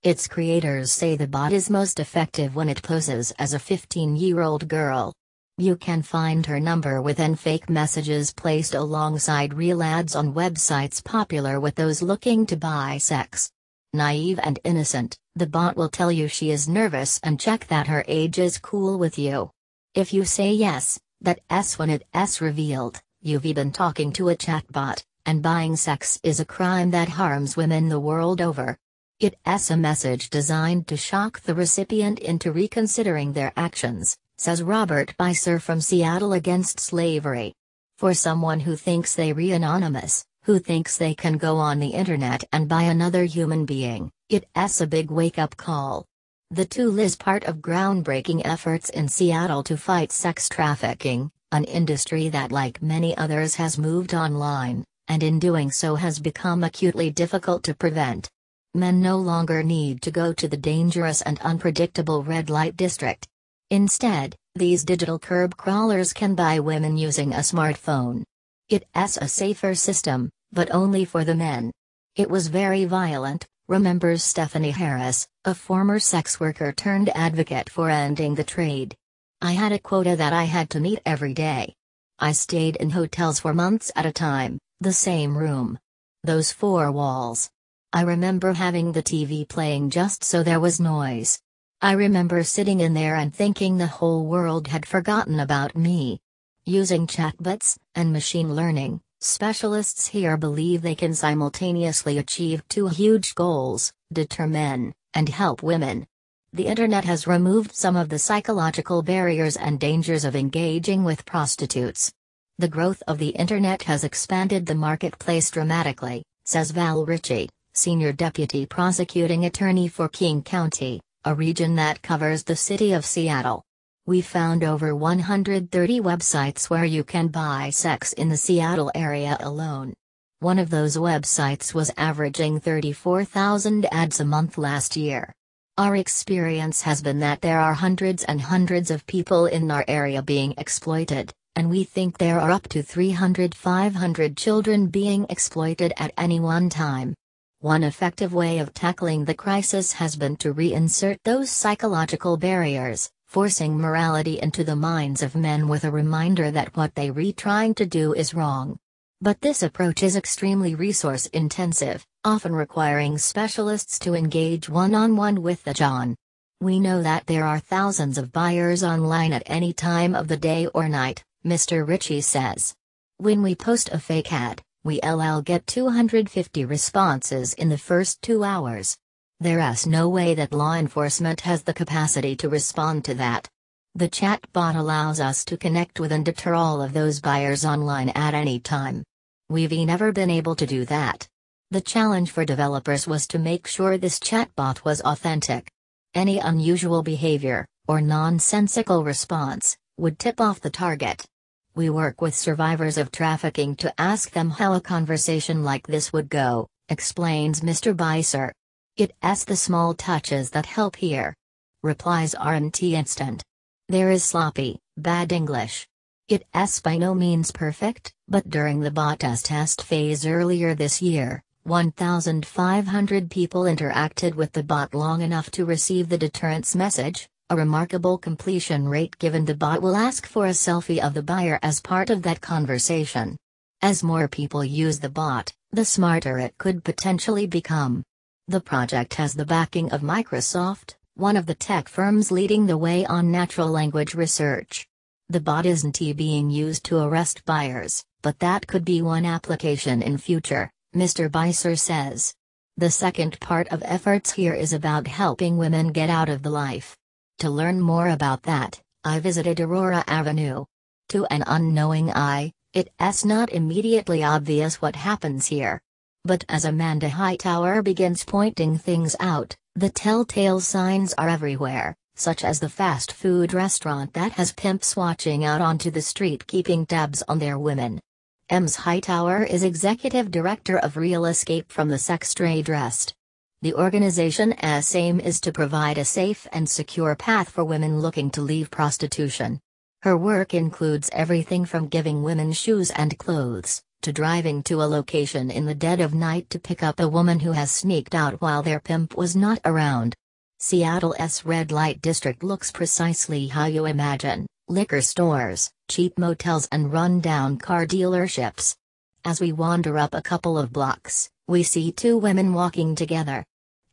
Its creators say the bot is most effective when it poses as a 15-year-old girl. You can find her number within fake messages placed alongside real ads on websites popular with those looking to buy sex. Naive and innocent, the bot will tell you she is nervous and check that her age is cool with you. If you say yes, that's when it's revealed, you've been talking to a chatbot, and buying sex is a crime that harms women the world over. It's a message designed to shock the recipient into reconsidering their actions, says Robert Beiser from Seattle Against Slavery. For someone who thinks they're anonymous, who thinks they can go on the internet and buy another human being, it's a big wake-up call. The tool is part of groundbreaking efforts in Seattle to fight sex trafficking, an industry that like many others has moved online, and in doing so has become acutely difficult to prevent. Men no longer need to go to the dangerous and unpredictable red light district. Instead, these digital curb crawlers can buy women using a smartphone. It's a safer system, but only for the men. It was very violent, remembers Stephanie Harris, a former sex worker turned advocate for ending the trade. I had a quota that I had to meet every day. I stayed in hotels for months at a time, the same room. Those four walls. I remember having the TV playing just so there was noise. I remember sitting in there and thinking the whole world had forgotten about me. Using chatbots and machine learning, specialists here believe they can simultaneously achieve two huge goals: deter men and help women. The internet has removed some of the psychological barriers and dangers of engaging with prostitutes. The growth of the internet has expanded the marketplace dramatically, says Val Ritchie, Senior Deputy Prosecuting Attorney for King County, a region that covers the city of Seattle. We found over 130 websites where you can buy sex in the Seattle area alone. One of those websites was averaging 34,000 ads a month last year. Our experience has been that there are hundreds and hundreds of people in our area being exploited, and we think there are up to 300-500 children being exploited at any one time. One effective way of tackling the crisis has been to reinsert those psychological barriers, forcing morality into the minds of men with a reminder that what they're trying to do is wrong. But this approach is extremely resource-intensive, often requiring specialists to engage one-on-one with the John. We know that there are thousands of buyers online at any time of the day or night, Mr. Ritchie says. When we post a fake ad, we'll get 250 responses in the first 2 hours. There's no way that law enforcement has the capacity to respond to that. The chatbot allows us to connect with and deter all of those buyers online at any time. We've never been able to do that. The challenge for developers was to make sure this chatbot was authentic. Any unusual behavior, or nonsensical response, would tip off the target. We work with survivors of trafficking to ask them how a conversation like this would go, explains Mr. Beiser. It's the small touches that help here. Replies aren't instant. There is sloppy, bad English. It's by no means perfect, but during the bot's test phase earlier this year, 1,500 people interacted with the bot long enough to receive the deterrence message, a remarkable completion rate given the bot will ask for a selfie of the buyer as part of that conversation. As more people use the bot, the smarter it could potentially become. The project has the backing of Microsoft, one of the tech firms leading the way on natural language research. The bot isn't being used to arrest buyers, but that could be one application in future, Mr. Beiser says. The second part of efforts here is about helping women get out of the life. To learn more about that, I visited Aurora Avenue. To an unknowing eye, it's not immediately obvious what happens here. But as Amanda Hightower begins pointing things out, the telltale signs are everywhere, such as the fast food restaurant that has pimps watching out onto the street keeping tabs on their women. Ms. Hightower is executive director of Real Escape from the Sex Trade Trust. The organization's aim is to provide a safe and secure path for women looking to leave prostitution. Her work includes everything from giving women shoes and clothes, to driving to a location in the dead of night to pick up a woman who has sneaked out while their pimp was not around. Seattle's red light district looks precisely how you imagine: liquor stores, cheap motels and run-down car dealerships. As we wander up a couple of blocks, we see two women walking together.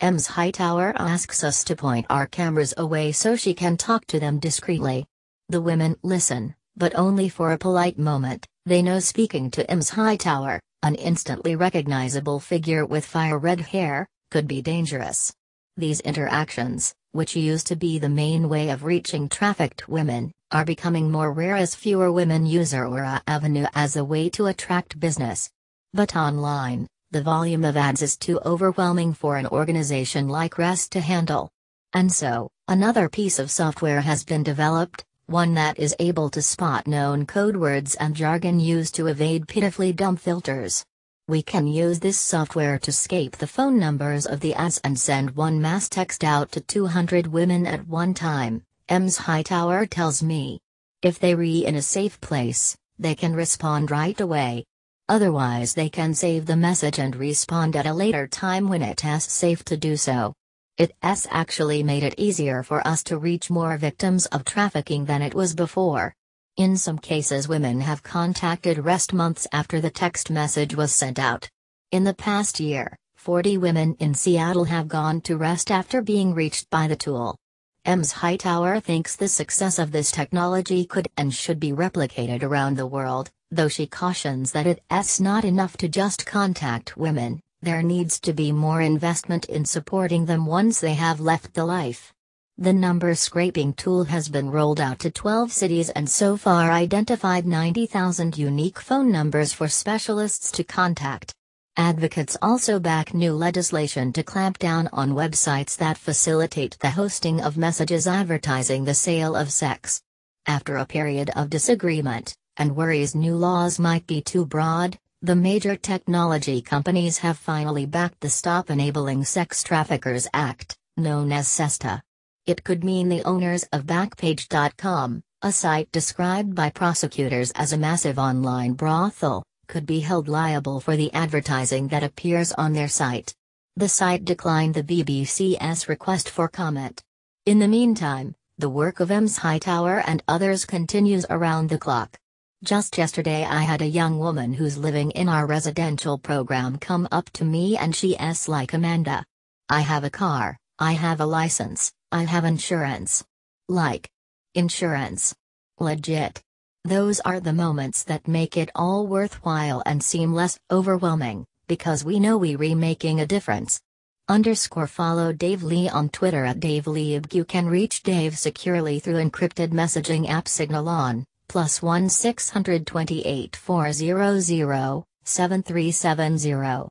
Ms. Hightower asks us to point our cameras away so she can talk to them discreetly. The women listen, but only for a polite moment. They know speaking to Ms. Hightower, an instantly recognizable figure with fire-red hair, could be dangerous. These interactions, which used to be the main way of reaching trafficked women, are becoming more rare as fewer women use Aurora Avenue as a way to attract business. But online, the volume of ads is too overwhelming for an organization like REST to handle. And so, another piece of software has been developed, one that is able to spot known code words and jargon used to evade pitifully dumb filters. We can use this software to scape the phone numbers of the ads and send one mass text out to 200 women at one time, Ms. Hightower tells me. If they re in a safe place, they can respond right away. Otherwise they can save the message and respond at a later time when it's safe to do so. It's actually made it easier for us to reach more victims of trafficking than it was before. In some cases women have contacted REST months after the text message was sent out. In the past year, 40 women in Seattle have gone to REST after being reached by the tool. Ms. Hightower thinks the success of this technology could and should be replicated around the world, though she cautions that it's not enough to just contact women. There needs to be more investment in supporting them once they have left the life. The number scraping tool has been rolled out to 12 cities and so far identified 90,000 unique phone numbers for specialists to contact. Advocates also back new legislation to clamp down on websites that facilitate the hosting of messages advertising the sale of sex. After a period of disagreement, and worries new laws might be too broad, the major technology companies have finally backed the Stop Enabling Sex Traffickers Act, known as SESTA. It could mean the owners of Backpage.com, a site described by prosecutors as a massive online brothel, could be held liable for the advertising that appears on their site. The site declined the BBC's request for comment. In the meantime, the work of Ms. Hightower and others continues around the clock. Just yesterday I had a young woman who's living in our residential program come up to me and she's like, "Amanda, I have a car, I have a license, I have insurance." Like. Insurance. Legit. Those are the moments that make it all worthwhile and seem less overwhelming, because we know we're making a difference. Follow Dave Lee on Twitter at DaveLeeb. You can reach Dave securely through encrypted messaging app Signal on +1 628 400 7370.